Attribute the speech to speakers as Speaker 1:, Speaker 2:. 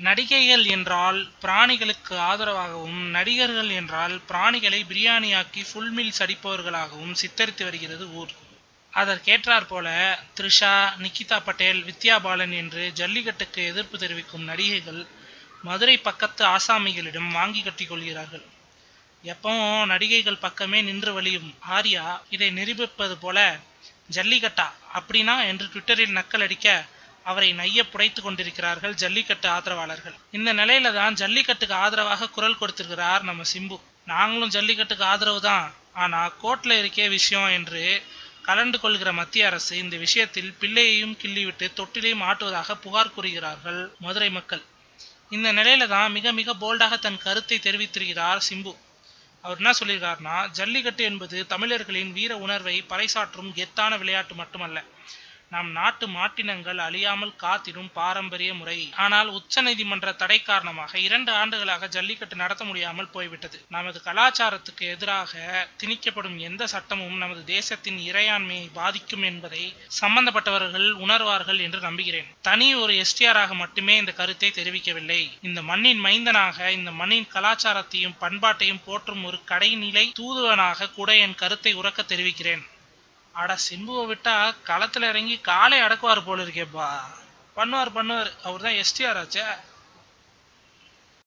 Speaker 1: நடிகைகள் என்றால் பிராணிகளுக்கு ஆதரவாகவும், நடிகர்கள் என்றால் பிராணிகளை பிரியாணியாக்கி ஃபுல் மீல்ஸ் அடிப்பவர்களாகவும் சித்தரித்து வருகிறது ஊர். அதற்கேற்றாற்போல த்ரிஷா, நிகிதா பட்டேல், வித்யா பாலன் என்று ஜல்லிக்கட்டுக்கு எதிர்ப்பு தெரிவிக்கும் நடிகைகள் மதுரை பக்கத்து ஆசாமிகளிடம் வாங்கி கட்டிக் கொள்கிறார்கள். எப்பவும் நடிகைகள் பக்கமே நின்று வலியும் ஆர்யா இதை நிரூபிப்பது போல, ஜல்லிக்கட்டா அப்படின்னா என்று ட்விட்டரில் நக்கல் அடிக்க அவரை நைய புடைத்து கொண்டிருக்கிறார்கள் ஜல்லிக்கட்டு ஆதரவாளர்கள். இந்த நிலையில தான் ஜல்லிக்கட்டுக்கு ஆதரவாக குரல் கொடுத்திருக்கிறார் நம்ம சிம்பு. நாங்களும் ஜல்லிக்கட்டுக்கு ஆதரவு தான், ஆனா கோர்ட்ல இருக்கே விஷயம் என்று கலந்து கொள்கிற மத்திய அரசு இந்த விஷயத்தில் பிள்ளையையும் கிள்ளிவிட்டு தொட்டிலையும் ஆட்டுவதாக புகார் கூறுகிறார்கள் மதுரை மக்கள். இந்த நிலையில தான் மிக மிக போல்டாக தன் கருத்தை தெரிவித்திருக்கிறார் சிம்பு. அவர் என்ன சொல்லியிருக்காருன்னா, ஜல்லிக்கட்டு என்பது தமிழர்களின் வீர உணர்வை பறைசாற்றும் கெத்தான விளையாட்டு மட்டுமல்ல, நம் நாட்டு மாட்டினங்கள் அழியாமல் காத்திடும் பாரம்பரிய முறை. ஆனால் உச்ச நீதிமன்ற தடை காரணமாக 2 ஆண்டுகளாக ஜல்லிக்கட்டு நடத்த முடியாமல் போய்விட்டது. நமது கலாச்சாரத்துக்கு எதிராக திணிக்கப்படும் எந்த சட்டமும் நமது தேசத்தின் இறையாண்மையை பாதிக்கும் என்பதை சம்பந்தப்பட்டவர்கள் உணர்வார்கள் என்று நம்புகிறேன். தனி ஒரு எஸ்டிஆராக மட்டுமே இந்த கருத்தை தெரிவிக்கவில்லை. இந்த மண்ணின் மைந்தனாக, இந்த மண்ணின் கலாச்சாரத்தையும் பண்பாட்டையும் போற்றும் ஒரு கடைநிலை தூதுவனாக கூட என் கருத்தை உறக்க தெரிவிக்கிறேன். அட, சிம்புவை விட்டா களத்துல இறங்கி காலை அடக்குவார் போல இருக்கேப்பா. பண்ணுவார் அவர் தான் எஸ்டிஆர் ஆச்சே.